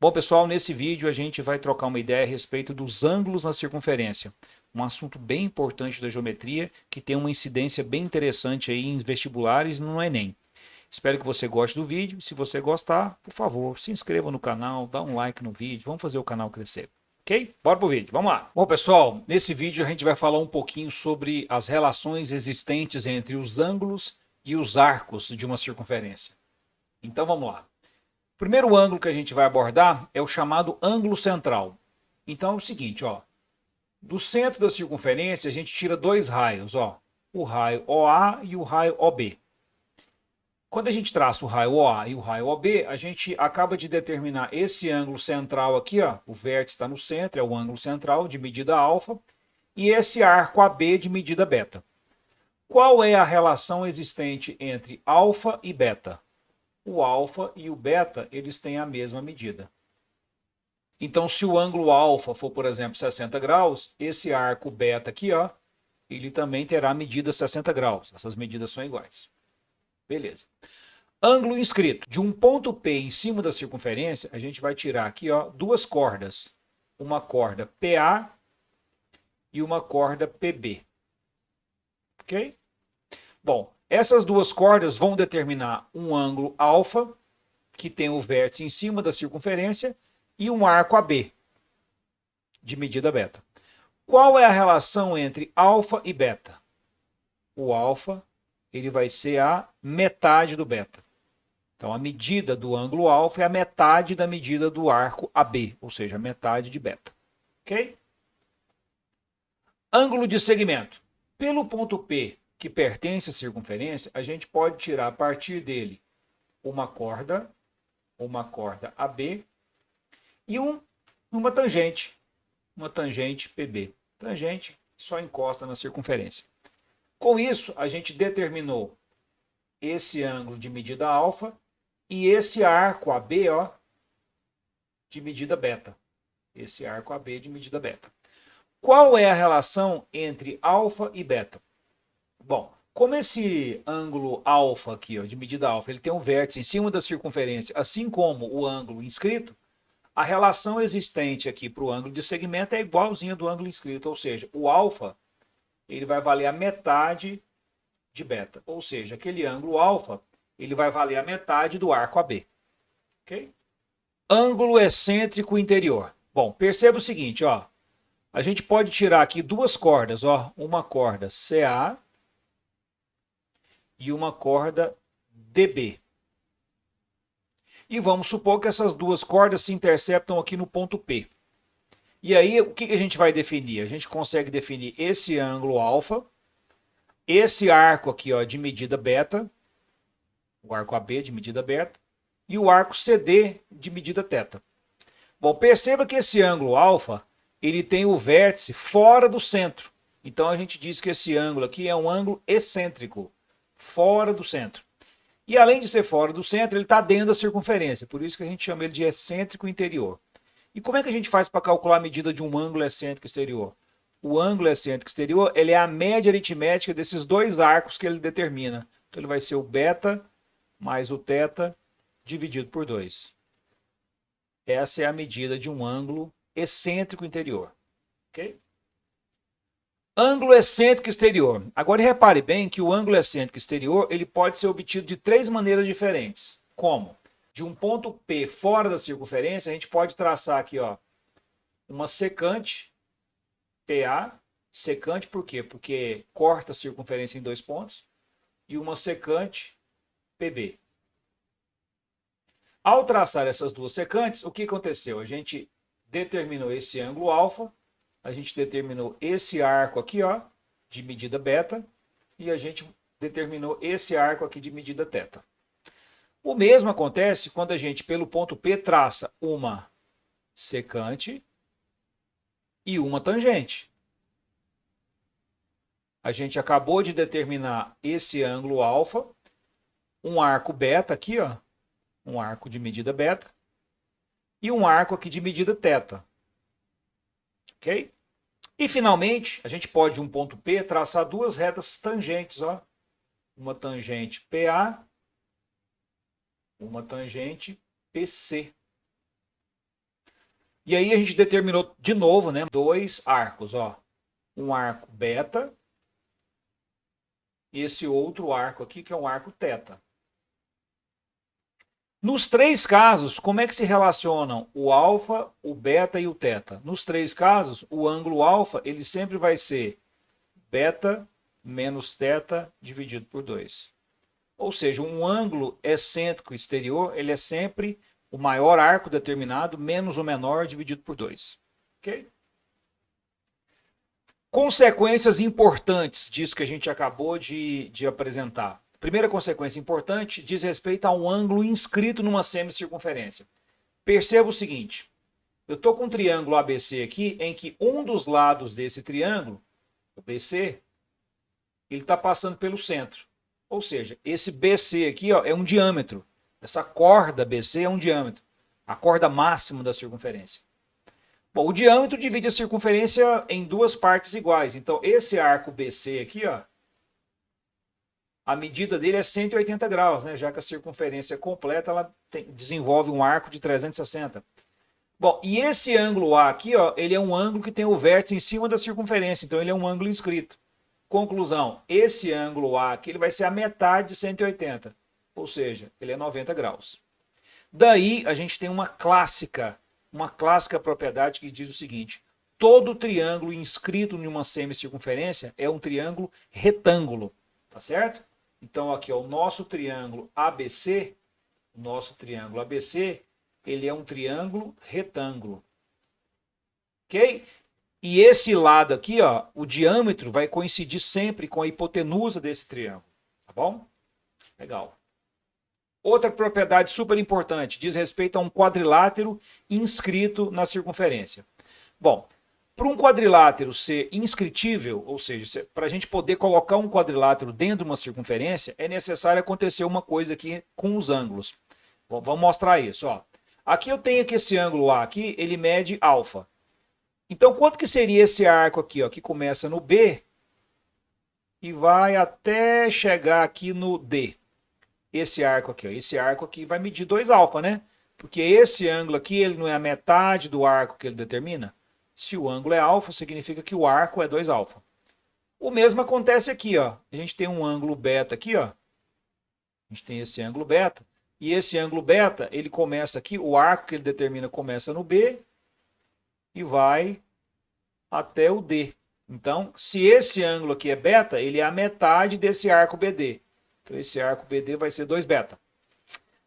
Bom, pessoal, nesse vídeo a gente vai trocar uma ideia a respeito dos ângulos na circunferência. Um assunto bem importante da geometria que tem uma incidência bem interessante aí em vestibulares e no Enem. Espero que você goste do vídeo. Se você gostar, por favor, se inscreva no canal, dá um like no vídeo, vamos fazer o canal crescer. Ok? Bora pro vídeo, vamos lá. Bom, pessoal, nesse vídeo a gente vai falar um pouquinho sobre as relações existentes entre os ângulos e os arcos de uma circunferência. Então vamos lá. O primeiro ângulo que a gente vai abordar é o chamado ângulo central. Então é o seguinte, ó, do centro da circunferência a gente tira dois raios, ó, o raio OA e o raio OB. Quando a gente traça o raio OA e o raio OB, a gente acaba de determinar esse ângulo central aqui, ó, o vértice está no centro, é o ângulo central de medida alfa, e esse arco AB de medida beta. Qual é a relação existente entre alfa e beta? O alfa e o beta, eles têm a mesma medida. Então, se o ângulo alfa for, por exemplo, 60 graus, esse arco beta aqui, ó, ele também terá medida 60 graus. Essas medidas são iguais. Beleza. Ângulo inscrito. De um ponto P em cima da circunferência, a gente vai tirar aqui, ó, duas cordas. Uma corda PA e uma corda PB. Ok? Bom, essas duas cordas vão determinar um ângulo alfa, que tem o vértice em cima da circunferência, e um arco AB, de medida beta. Qual é a relação entre alfa e beta? O alfa, ele vai ser a metade do beta. Então, a medida do ângulo alfa é a metade da medida do arco AB, ou seja, a metade de beta. Ok? Ângulo de segmento. Pelo ponto P, que pertence à circunferência, a gente pode tirar a partir dele uma corda AB e uma tangente PB. Tangente só encosta na circunferência. Com isso, a gente determinou esse ângulo de medida alfa e esse arco AB, ó, de medida beta. Esse arco AB de medida beta. Qual é a relação entre alfa e beta? Bom, como esse ângulo alfa aqui, ó, de medida alfa, ele tem um vértice em cima da circunferência, assim como o ângulo inscrito, a relação existente aqui para o ângulo de segmento é igualzinha do ângulo inscrito, ou seja, o alfa ele vai valer a metade de beta, ou seja, aquele ângulo alfa ele vai valer a metade do arco AB. Okay? Ângulo excêntrico interior. Bom, perceba o seguinte, ó, a gente pode tirar aqui duas cordas, ó, uma corda CA e uma corda DB. E vamos supor que essas duas cordas se interceptam aqui no ponto P. E aí, o que a gente vai definir? A gente consegue definir esse ângulo alfa, esse arco aqui, ó, de medida beta, o arco AB de medida beta, e o arco CD de medida θ. Bom, perceba que esse ângulo alfa, ele tem o vértice fora do centro. Então a gente diz que esse ângulo aqui é um ângulo excêntrico, fora do centro. E além de ser fora do centro, ele está dentro da circunferência, por isso que a gente chama ele de excêntrico interior. E como é que a gente faz para calcular a medida de um ângulo excêntrico exterior? O ângulo excêntrico exterior ele é a média aritmética desses dois arcos que ele determina. Então ele vai ser o beta mais o θ dividido por 2. Essa é a medida de um ângulo excêntrico interior. Ok? Ângulo excêntrico exterior. Agora repare bem que o ângulo excêntrico exterior ele pode ser obtido de três maneiras diferentes. Como? De um ponto P fora da circunferência, a gente pode traçar aqui, ó, uma secante PA. Secante por quê? Porque corta a circunferência em dois pontos. E uma secante PB. Ao traçar essas duas secantes, o que aconteceu? A gente determinou esse ângulo alfa, a gente determinou esse arco aqui, ó, de medida beta, e a gente determinou esse arco aqui de medida θ. O mesmo acontece quando a gente, pelo ponto P, traça uma secante e uma tangente. A gente acabou de determinar esse ângulo alfa, um arco beta aqui, ó, um arco de medida beta, e um arco aqui de medida θ. Ok? E finalmente, a gente pode, de um ponto P, traçar duas retas tangentes, ó. Uma tangente PA, uma tangente PC. E aí a gente determinou de novo, né, dois arcos, ó. Um arco beta e esse outro arco aqui que é um arco teta. Nos três casos, como é que se relacionam o alfa, o beta e o teta? Nos três casos, o ângulo alfa ele sempre vai ser beta menos teta dividido por 2. Ou seja, um ângulo excêntrico exterior ele é sempre o maior arco determinado menos o menor dividido por 2. Ok? Consequências importantes disso que a gente acabou de apresentar. Primeira consequência importante diz respeito a um ângulo inscrito numa semicircunferência. Perceba o seguinte, eu estou com um triângulo ABC aqui, em que um dos lados desse triângulo, o BC, ele está passando pelo centro. Ou seja, esse BC aqui ó, é um diâmetro. Essa corda BC é um diâmetro. A corda máxima da circunferência. Bom, o diâmetro divide a circunferência em duas partes iguais. Então, esse arco BC aqui, ó, a medida dele é 180 graus, né? Já que a circunferência completa ela desenvolve um arco de 360. Bom, e esse ângulo A aqui, ó, ele é um ângulo que tem o vértice em cima da circunferência, então ele é um ângulo inscrito. Conclusão, esse ângulo A aqui ele vai ser a metade de 180, ou seja, ele é 90 graus. Daí a gente tem uma clássica propriedade que diz o seguinte, todo triângulo inscrito em uma semicircunferência é um triângulo retângulo, tá certo? Então aqui ó, o nosso triângulo ABC, ele é um triângulo retângulo. Ok? E esse lado aqui, ó, o diâmetro vai coincidir sempre com a hipotenusa desse triângulo. Tá bom? Legal. Outra propriedade super importante diz respeito a um quadrilátero inscrito na circunferência. Bom, para um quadrilátero ser inscritível, ou seja, para a gente poder colocar um quadrilátero dentro de uma circunferência, é necessário acontecer uma coisa aqui com os ângulos. Bom, vamos mostrar isso. Ó. Aqui eu tenho que esse ângulo A aqui, ele mede alfa. Então, quanto que seria esse arco aqui, ó, que começa no B e vai até chegar aqui no D? Esse arco aqui, ó, esse arco aqui vai medir 2 alfa, né? Porque esse ângulo aqui, ele não é a metade do arco que ele determina. Se o ângulo é alfa, significa que o arco é 2 alfa. O mesmo acontece aqui, ó. A gente tem um ângulo beta aqui, ó. A gente tem esse ângulo beta. E esse ângulo beta, ele começa aqui, o arco que ele determina começa no B e vai até o D. Então, se esse ângulo aqui é beta, ele é a metade desse arco BD. Então, esse arco BD vai ser 2 beta.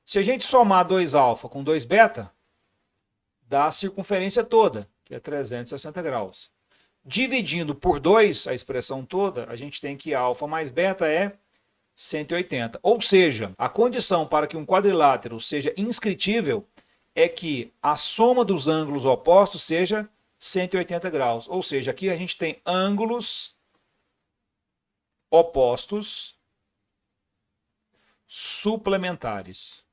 Se a gente somar 2 alfa com 2 beta, dá a circunferência toda, que é 360 graus. Dividindo por 2, a expressão toda, a gente tem que alfa mais beta é 180. Ou seja, a condição para que um quadrilátero seja inscritível é que a soma dos ângulos opostos seja 180 graus. Ou seja, aqui a gente tem ângulos opostos suplementares.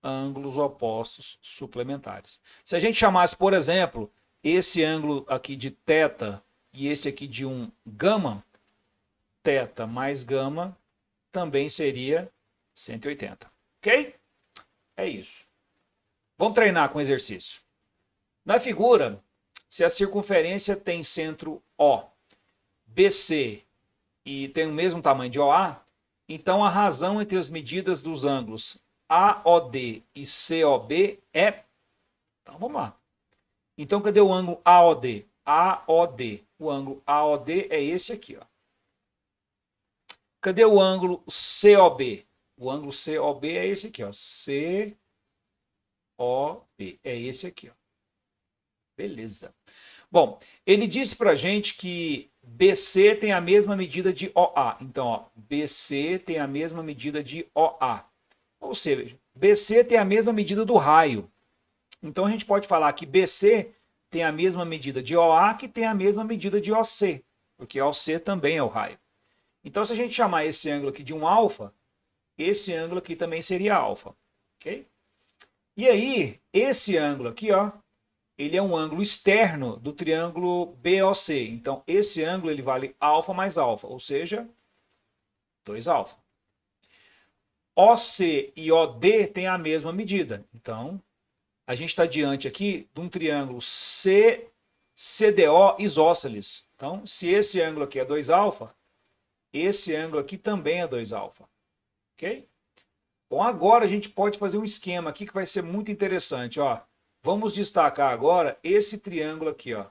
Ângulos opostos suplementares. Se a gente chamasse, por exemplo, esse ângulo aqui de θ e esse aqui de um gama, θ mais gama também seria 180. Ok? É isso. Vamos treinar com exercício. Na figura, se a circunferência tem centro O, BC e tem o mesmo tamanho de OA, então a razão entre as medidas dos ângulos AOD e COB é... Então vamos lá. Então cadê o ângulo AOD? AOD. O ângulo AOD é esse aqui, ó. Cadê o ângulo COB? O ângulo COB é esse aqui, ó. COB é esse aqui, ó. Beleza. Bom, ele disse pra gente que BC tem a mesma medida de OA. Então, ó, BC tem a mesma medida de OA. Ou seja, BC tem a mesma medida do raio. Então, a gente pode falar que BC tem a mesma medida de OA que tem a mesma medida de OC. Porque OC também é o raio. Então, se a gente chamar esse ângulo aqui de um alfa, esse ângulo aqui também seria alfa. Ok? E aí, esse ângulo aqui, ó, ele é um ângulo externo do triângulo BOC. Então, esse ângulo ele vale alfa mais alfa, ou seja, 2 alfa. OC e OD têm a mesma medida. Então, a gente está diante aqui de um triângulo CDO isósceles. Então, se esse ângulo aqui é 2α, esse ângulo aqui também é 2α. Ok? Bom, agora a gente pode fazer um esquema aqui que vai ser muito interessante. Ó. Vamos destacar agora esse triângulo aqui. Ó.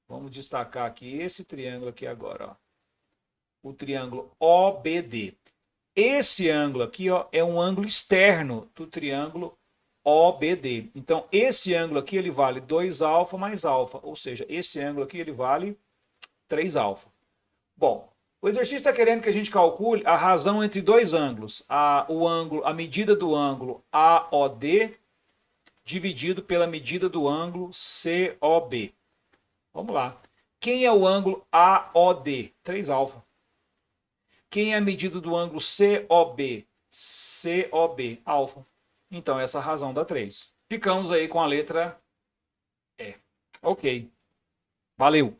Vamos destacar aqui esse triângulo aqui agora. Ó. O triângulo OBD. Esse ângulo aqui, ó, é um ângulo externo do triângulo OBD. Então, esse ângulo aqui ele vale 2α mais α. Ou seja, esse ângulo aqui ele vale 3α. Bom, o exercício está querendo que a gente calcule a razão entre dois ângulos. A medida do ângulo AOD dividido pela medida do ângulo COB. Vamos lá. Quem é o ângulo AOD? 3α. Quem é a medida do ângulo COB? COB, alfa. Então, essa razão dá 3. Ficamos aí com a letra E. Ok. Valeu.